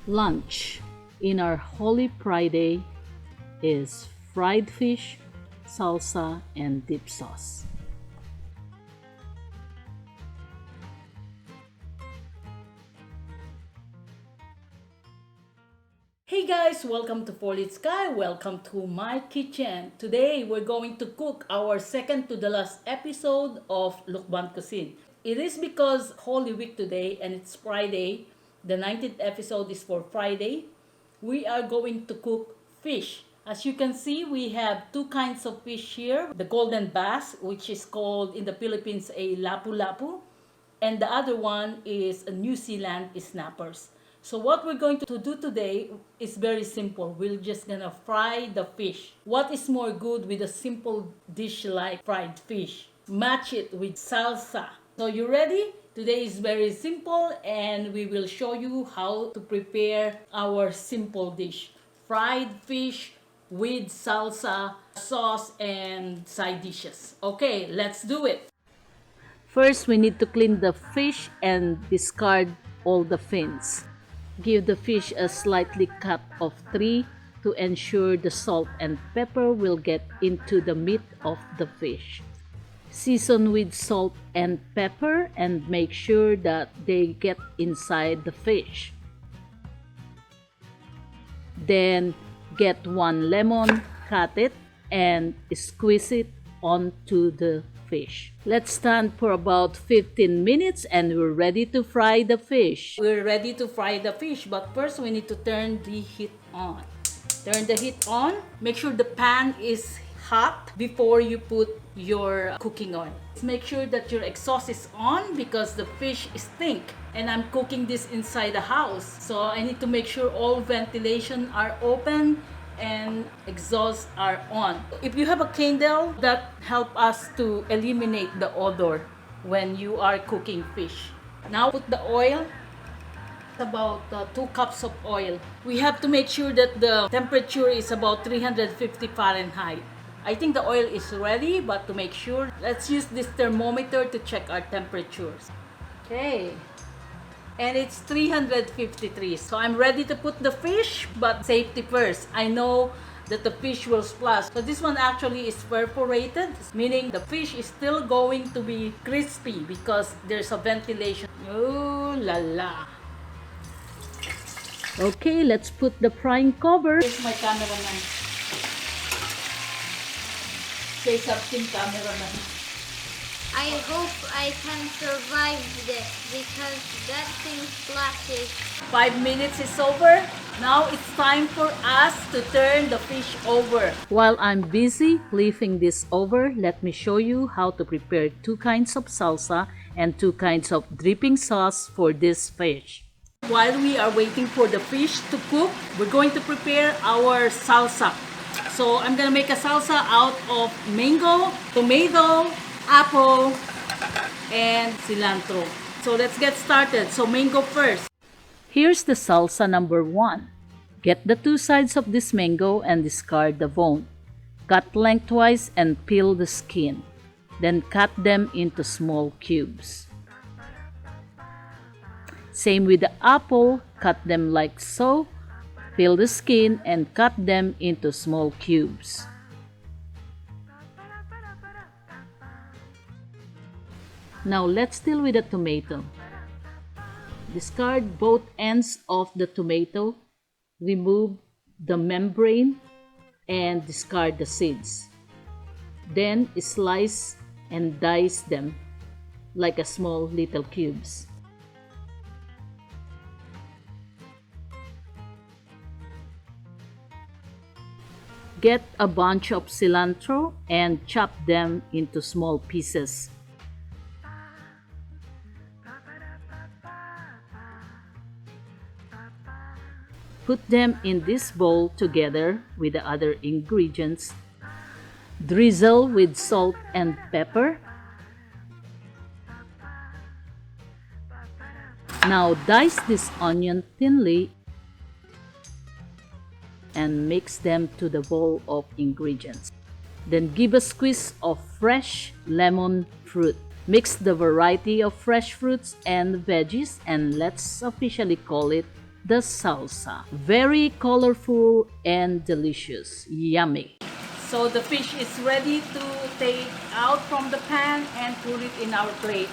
Lunch in our Holy Friday is fried fish, salsa, and dip sauce. Hey guys, welcome to Polite Sky. Welcome to my kitchen. Today we're going to cook our second to the last episode of Lucban cuisine. It is because Holy Week today and it's Friday. The 19th episode is for Friday. We are going to cook fish. As you can see, we have two kinds of fish here. The golden bass, which is called in the Philippines a lapu-lapu. And the other one is a New Zealand snappers. So what we're going to do today is very simple. We're just gonna fry the fish. What is more good with a simple dish like fried fish? Match it with salsa. So you ready? Today is very simple and we will show you how to prepare our simple dish. Fried fish with salsa, sauce, and side dishes. Okay, let's do it. First, we need to clean the fish and discard all the fins. Give the fish a slightly cut of 3 to ensure the salt and pepper will get into the meat of the fish. Season with salt and pepper and make sure that they get inside the fish. Then get 1 lemon, cut it, and squeeze it onto the fish. Let's stand for about 15 minutes and we're ready to fry the fish. We're ready to fry the fish, but first we need to turn the heat on. Turn the heat on. Make sure the pan is hot before you put your cooking oil. Make sure that your exhaust is on because the fish stink and I'm cooking this inside the house. So I need to make sure all ventilation are open and exhausts are on. If you have a candle, that help us to eliminate the odor when you are cooking fish. Now put the oil. About 2 cups of oil. We have to make sure that the temperature is about 350 Fahrenheit. I think the oil is ready, but to make sure, let's use this thermometer to check our temperatures. Okay. And it's 353. So I'm ready to put the fish, but safety first. I know that the fish will splash. So this one actually is perforated, meaning the fish is still going to be crispy because there's a ventilation. Oh la la. Okay, let's put the frying cover. Here's my cameraman. Say something, cameraman. I hope I can survive this because that thing splashes. 5 minutes is over. Now it's time for us to turn the fish over. While I'm busy flipping this over, let me show you how to prepare 2 kinds of salsa and 2 kinds of dripping sauce for this fish. While we are waiting for the fish to cook, we're going to prepare our salsa. So I'm gonna make a salsa out of mango, tomato, apple, and cilantro. So let's get started. So mango first. Here's the salsa number 1. Get the 2 sides of this mango and discard the bone. Cut lengthwise and peel the skin. Then cut them into small cubes. Same with the apple, cut them like so. Peel the skin and cut them into small cubes. Now let's deal with the tomato. Discard both ends of the tomato, remove the membrane, and discard the seeds. Then slice and dice them like a small little cubes. Get a bunch of cilantro and chop them into small pieces. Put them in this bowl together with the other ingredients. Drizzle with salt and pepper. Now dice this onion thinly and mix them to the bowl of ingredients. Then give a squeeze of fresh lemon fruit. Mix the variety of fresh fruits and veggies and let's officially call it the salsa. Very colorful and delicious. Yummy. So the fish is ready to take out from the pan and put it in our plate.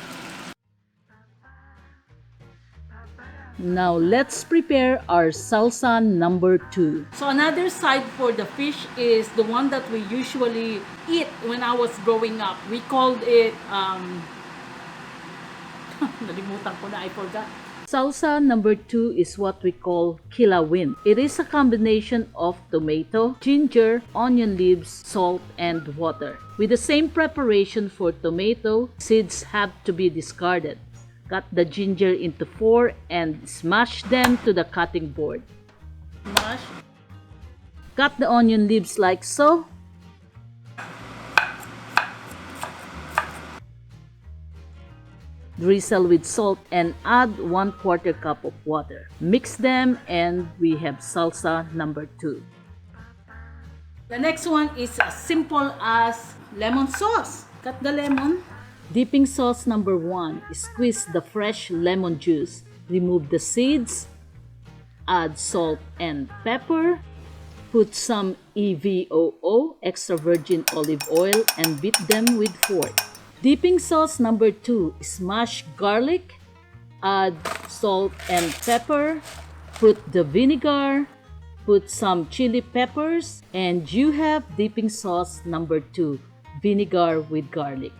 Now let's prepare our salsa number 2. So another side for the fish is the one that we usually eat when I was growing up. We called it, nalimutan ko na, I forgot. Salsa number 2 is what we call Kilawen. It is a combination of tomato, ginger, onion leaves, salt, and water. With the same preparation for tomato, seeds have to be discarded. Cut the ginger into 4 and smash them to the cutting board. Smash. Cut the onion leaves like so. Drizzle with salt and add 1/4 cup of water. Mix them and we have salsa number 2. The next one is as simple as lemon sauce. Cut the lemon. Dipping sauce number 1. Squeeze the fresh lemon juice. Remove the seeds. Add salt and pepper. Put some EVOO, extra virgin olive oil, and beat them with fork. Dipping sauce number 2. Smash garlic. Add salt and pepper. Put the vinegar. Put some chili peppers. And you have dipping sauce number 2. Vinegar with garlic.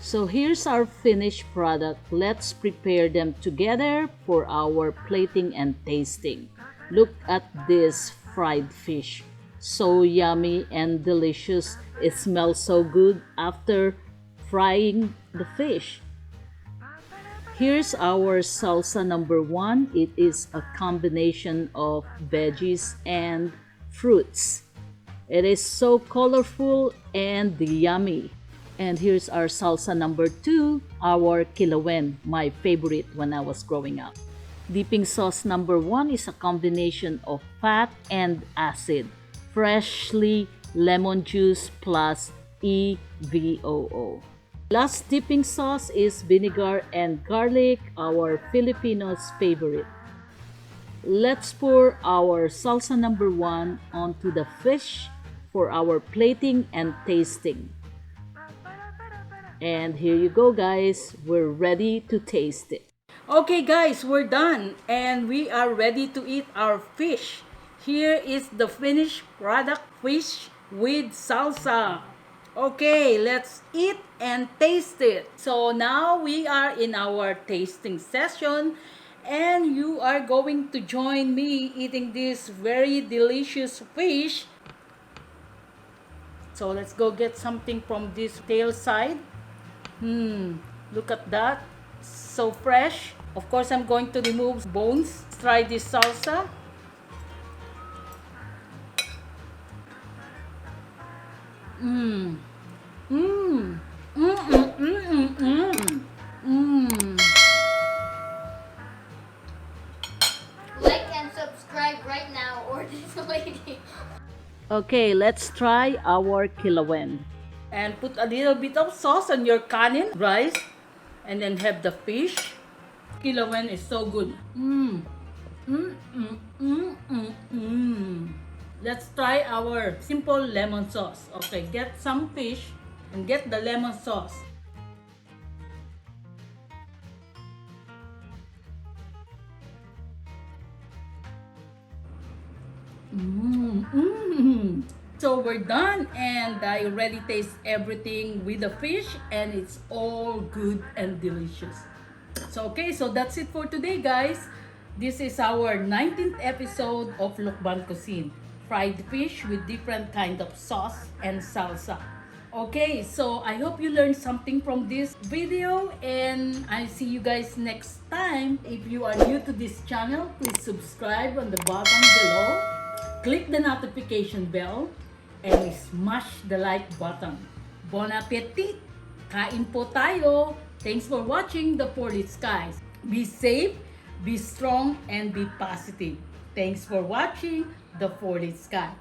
So here's our finished product. Let's prepare them together for our plating and tasting. Look at this fried fish. So yummy and delicious. It smells so good after frying the fish. Here's our salsa number 1. It is a combination of veggies and fruits. It is so colorful and yummy. And here's our salsa number 2, our Kilawen, my favorite when I was growing up. Dipping sauce number 1 is a combination of fat and acid, freshly lemon juice plus EVOO. Last dipping sauce is vinegar and garlic, our Filipinos' favorite. Let's pour our salsa number 1 onto the fish for our plating and tasting. And here you go, guys. We're ready to taste it. Okay, guys, we're done. And we are ready to eat our fish. Here is the finished product, fish with salsa. Okay, let's eat and taste it. So now we are in our tasting session. And you are going to join me eating this very delicious fish. So let's go get something from this tail side. Look at that. So fresh. Of course, I'm going to remove bones. Let's try this salsa. Like and subscribe right now or this lady. Okay, let's try our Kilawen. And put a little bit of sauce on your kanin, rice, and then have the fish. Kilawen is so good. Let's try our simple lemon sauce. Okay, get some fish and get the lemon sauce. So we're done and I already taste everything with the fish and it's all good and delicious. So okay, so that's it for today, guys. This is our 19th episode of Lucban Cuisine. Fried fish with different kind of sauce and salsa. Okay, so I hope you learned something from this video and I see you guys next time. If you are new to this channel, please subscribe on the bottom below. Click the notification bell and smash the like button. Bon appetit! Kain po tayo! Thanks for watching The Four-Lit Skies. Be safe, be strong, and be positive. Thanks for watching The Four-Lit Sky.